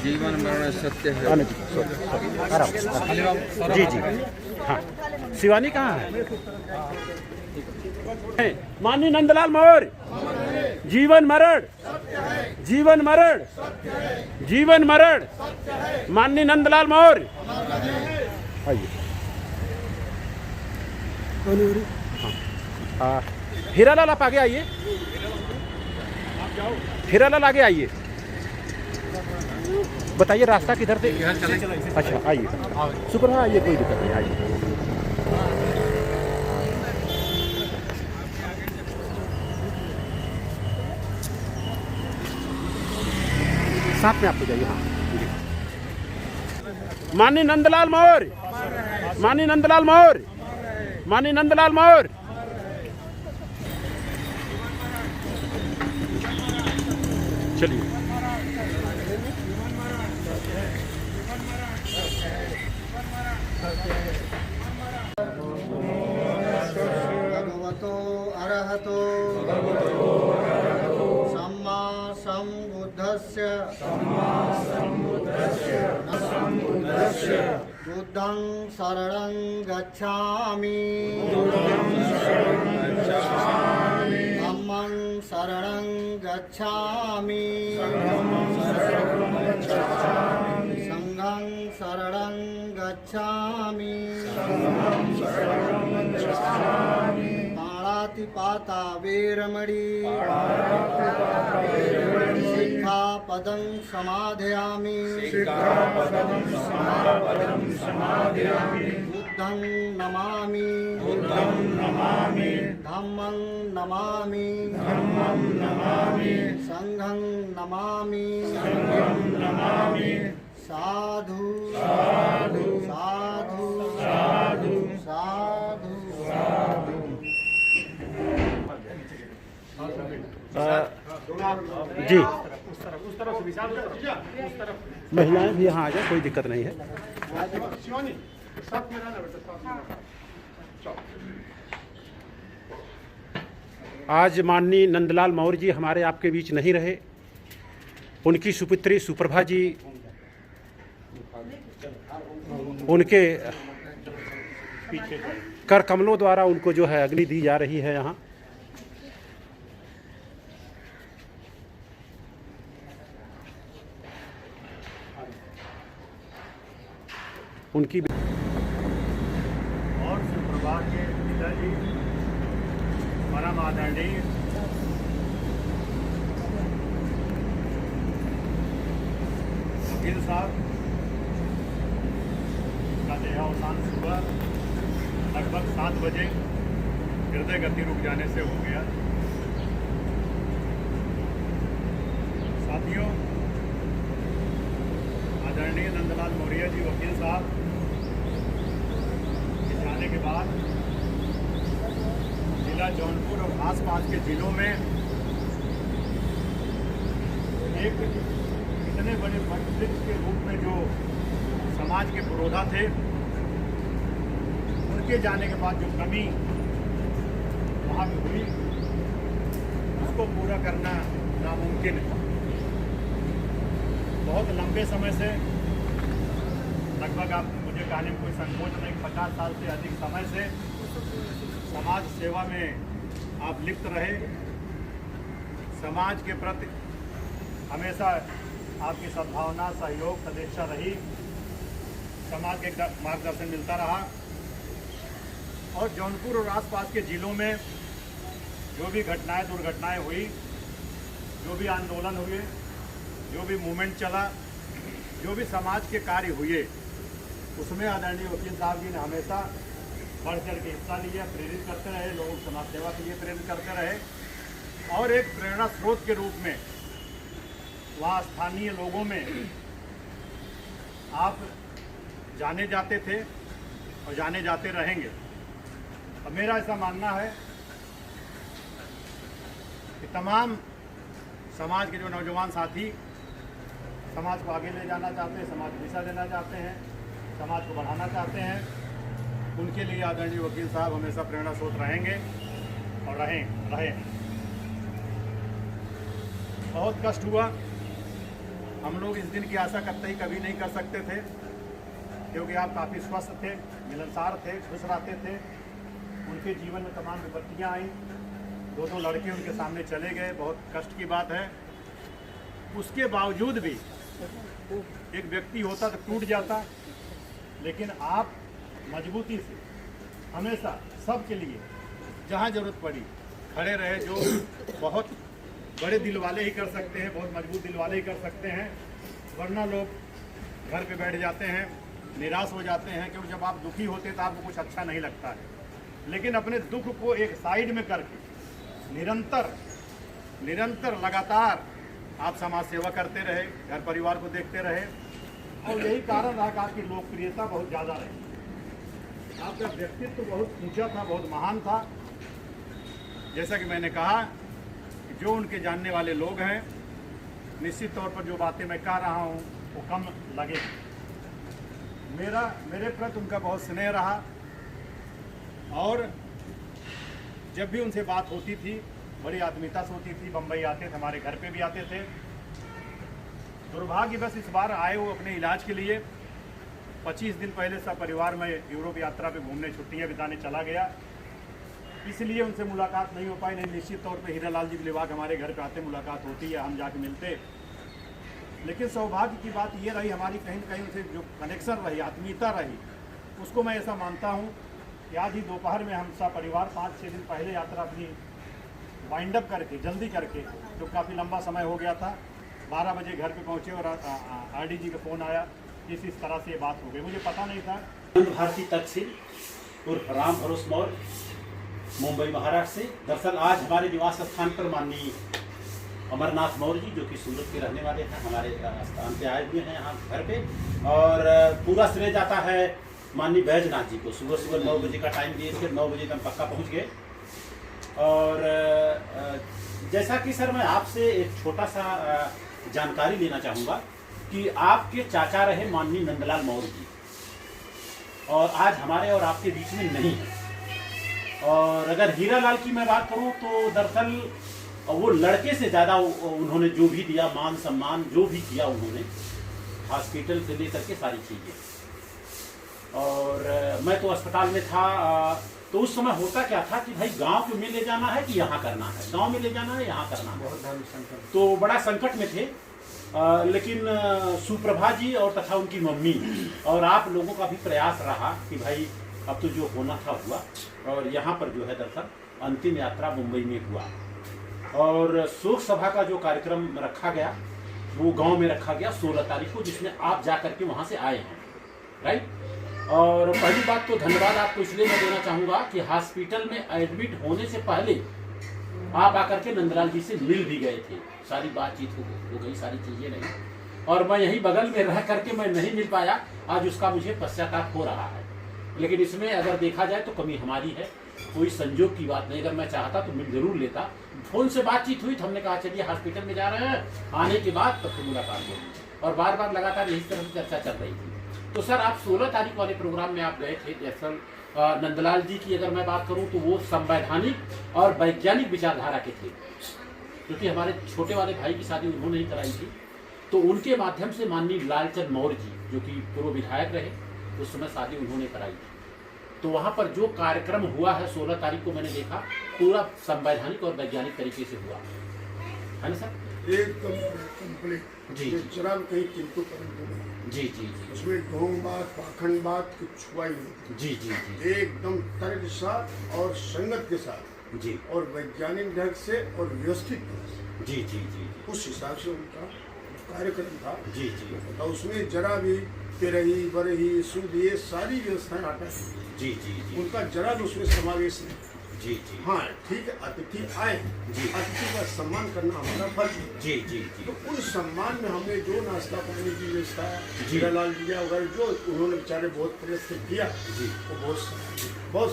जीवन मरण सत्य है। जी जी हाँ। शिवानी कहाँ है? माननीय नंदलाल मौर्य, जीवन मरण, जीवन मरण, जीवन मरण, माननीय नंदलाल मौर्य। आइए। हाँ, हीरालाल आप आगे आइए, हीरालाल आगे आइए। बताइए रास्ता किधर से? अच्छा आइए, शुक्र है, आइए, कोई दिक्कत नहीं, आइए। साथ में आपको जाइए। हाँ, माननीय नंदलाल मौर्य, माननीय नंदलाल मौर्य, माननीय नंदलाल मौर्य। चलिए। भगवतो अरहतो सम्मा सम्बुद्धस्य बुद्धं शरणं गच्छामि धम्मं शरणं गच्छामि संघं शरणं गच्छामि पाणातिपाता वेरमणि सिक्खापदं समादयामि बुद्धं नमामि धम्मं नमामि संघं नमामि साधु साधु साधु साधु साधु साधु। जी, महिलाएं भी यहाँ आ जाए, कोई दिक्कत नहीं है। आज माननीय नंदलाल मौर्य जी हमारे आपके बीच नहीं रहे। उनकी सुपुत्री सुप्रभा जी उनके कर कमलों द्वारा उनको जो है अग्नि दी जा रही है। यहाँ उनकी और सुप्रभा के पिताजी परम आदरणीय वकील साहब का देहावसान सुबह लगभग 7 बजे हृदय गति रुक जाने से हो गया। साथियों, आदरणीय नंदलाल मौर्य जी वकील साहब के जाने के बाद जिला जौनपुर और आसपास के जिलों में एक इतने बड़े वटवृक्ष के रूप में जो समाज के पुरोधा थे, उनके जाने के बाद जो कमी वहाँ में हुई, उसको पूरा करना नामुमकिन है। बहुत लंबे समय से, लगभग आप मुझे कहने में कोई संकोच नहीं, 50 साल से अधिक समय से समाज सेवा में आप लिप्त रहे। समाज के प्रति हमेशा आपकी सद्भावना, सहयोग, सदिच्छा रही। समाज के मार्गदर्शन मिलता रहा और जौनपुर और आसपास के जिलों में जो भी घटनाएं, दुर्घटनाएं हुई, जो भी आंदोलन हुए, जो भी मूवमेंट चला, जो भी समाज के कार्य हुए, उसमें आदरणीय वकील साहब जी ने हमेशा बढ़ चढ़ के हिस्सा लिया, प्रेरित करते रहे, लोगों को समाज सेवा के लिए प्रेरित करते रहे और एक प्रेरणा स्रोत के रूप में वहाँ स्थानीय लोगों में आप जाने जाते थे और जाने जाते रहेंगे। अब मेरा ऐसा मानना है कि तमाम समाज के जो नौजवान साथी समाज को आगे ले जाना चाहते हैं, समाज को दिशा देना चाहते हैं, समाज को बढ़ाना चाहते हैं, उनके लिए आदरणीय वकील साहब हमेशा प्रेरणा स्रोत रहेंगे और रहे। बहुत कष्ट हुआ हम लोग इस दिन की आशा कतई कभी नहीं कर सकते थे, क्योंकि आप काफ़ी स्वस्थ थे, मिलनसार थे, खुश रहते थे। उनके जीवन में तमाम विपत्तियाँ आई, दो लड़के उनके सामने चले गए, बहुत कष्ट की बात है। उसके बावजूद भी एक व्यक्ति होता तो टूट जाता, लेकिन आप मजबूती से हमेशा सबके लिए जहाँ जरूरत पड़ी खड़े रहे, जो बहुत बड़े दिल वाले ही कर सकते हैं, बहुत मजबूत दिल वाले ही कर सकते हैं। वरना लोग घर पे बैठ जाते हैं, निराश हो जाते हैं, क्योंकि जब आप दुखी होते हैं तो आपको कुछ अच्छा नहीं लगता है। लेकिन अपने दुख को एक साइड में करके निरंतर लगातार आप समाज सेवा करते रहे, घर परिवार को देखते रहे, और यही कारण रहा कि आपकी लोकप्रियता बहुत ज़्यादा रही। आपका व्यक्तित्व तो बहुत ऊंचा था, बहुत महान था। जैसा कि मैंने कहा कि जो उनके जानने वाले लोग हैं, निश्चित तौर पर जो बातें मैं कह रहा हूँ वो कम लगे। मेरे प्रति उनका बहुत स्नेह रहा, और जब भी उनसे बात होती थी बड़ी आत्मीयता से होती थी। बम्बई आते थे, हमारे घर पे भी आते थे। दुर्भाग्य बस इस बार आए वो अपने इलाज के लिए। 25 दिन पहले सब परिवार में यूरोप यात्रा पे घूमने, छुट्टियां बिताने चला गया, इसलिए उनसे मुलाकात नहीं हो पाई। नहीं, निश्चित तौर पे हीरालाल जी लिवाक हमारे घर पे आते, मुलाकात होती है, हम जाके मिलते। लेकिन सौभाग्य की बात ये रही हमारी, कहीं न कहीं उनसे जो कनेक्शन रही, आत्मीयता रही, उसको मैं ऐसा मानता हूँ कि आज ही दोपहर में हम सब परिवार 5-6 दिन पहले यात्रा अपनी वाइंड अप करके, जल्दी करके, जो काफ़ी लंबा समय हो गया था, 12 बजे घर पे पहुँचे और RD जी का फ़ोन आया, इस तरह से ये बात हो गई। मुझे पता नहीं था। भारती तकसील उर्फ राम भरोस मौर्य, मुंबई महाराष्ट्र से। दरअसल आज हमारे निवास स्थान पर माननीय अमरनाथ मौर्य जी, जो कि सूरत के रहने वाले हैं, हमारे स्थान पे आए हुए हैं यहाँ घर पे। और पूरा श्रेय जाता है माननीय बैजनाथ जी को। सुबह 9 बजे का टाइम दिए थे, 9 बजे तक पक्का पहुँच गए। और जैसा कि सर मैं आपसे एक छोटा सा जानकारी लेना चाहूँगा कि आपके चाचा रहे माननीय नंदलाल मौर्य जी, और आज हमारे और आपके बीच में नहीं है। और अगर हीरालाल की मैं बात करूँ तो दरअसल वो लड़के से ज़्यादा उन्होंने जो भी दिया, मान सम्मान जो भी किया उन्होंने, हॉस्पिटल से लेकर के सारी चीज़ें। और मैं तो अस्पताल में था, तो उस समय होता क्या था कि भाई गांव में ले जाना है कि यहाँ करना है, गांव में ले जाना है, यहाँ करना है। तो बड़ा संकट में थे। लेकिन सुप्रभा जी और तथा उनकी मम्मी और आप लोगों का भी प्रयास रहा कि भाई अब तो जो होना था हुआ। और यहाँ पर जो है दरअसल अंतिम यात्रा मुंबई में हुआ, और शोक सभा का जो कार्यक्रम रखा गया वो गांव में रखा गया 16 तारीख को, जिसमें आप जा करके वहाँ से आए हैं, राइट। और पहली बात तो धन्यवाद आपको इसलिए मैं देना चाहूँगा कि हॉस्पिटल में एडमिट होने से पहले आप आकर के नंदलाल जी से मिल भी गए थे, सारी बातचीत हो गई, सारी चीज़ें नहीं। और मैं यहीं बगल में रह करके मैं नहीं मिल पाया, आज उसका मुझे पश्चाताप हो रहा है। लेकिन इसमें अगर देखा जाए तो कमी हमारी है, कोई संजोग की बात नहीं। अगर मैं चाहता तो मिल जरूर लेता। फोन से बातचीत हुई तो हमने कहा चलिए हॉस्पिटल में जा रहे हैं, आने के बाद तब तो मुलाकात होगी, और बार बार लगातार यही तरह से चर्चा चल रही थी। तो सर आप 16 तारीख वाले प्रोग्राम में आप गए थे। दरअसल नंदलाल जी की अगर मैं बात करूं तो वो संवैधानिक और वैज्ञानिक विचारधारा के थे, क्योंकि हमारे छोटे वाले भाई की शादी उन्होंने ही कराई थी। तो उनके माध्यम से माननीय लालचंद मौर्य जी, जो कि पूर्व विधायक रहे, उस समय शादी उन्होंने कराई थी। तो वहाँ पर जो कार्यक्रम हुआ है 16 तारीख को मैंने देखा, पूरा संवैधानिक और वैज्ञानिक तरीके से हुआ है ना सर? एकदम कंप्लीट जी। जरा भी कहीं किंतु परंतु नहीं। जी जी जी उसमें ढोंग बात, पाखंड बात कुछ छुआ ही नहीं। जी जी जी एकदम तर्क के साथ और संगत के साथ जी और वैज्ञानिक ढंग से और व्यवस्थित ढंग से, जी जी जी उस हिसाब से उनका कार्यक्रम था। जी जी तो उसमें जरा भी तेरही बरही सूद ये सारी व्यवस्थाएं हटा दी। जी जी जी उनका जरा भी उसमें समावेश नहीं। जी जी हाँ ठीक है, अतिथि आए, जी। अतिथि का सम्मान करना हमारा फर्ज है। जी जी जी तो उन सम्मान में हमने जो नाश्ता पानी की व्यवस्था, जी। हीरालाल जी वगैरह जो उन्होंने बेचारे बहुत प्रयत्न किया, जी। वो बहुत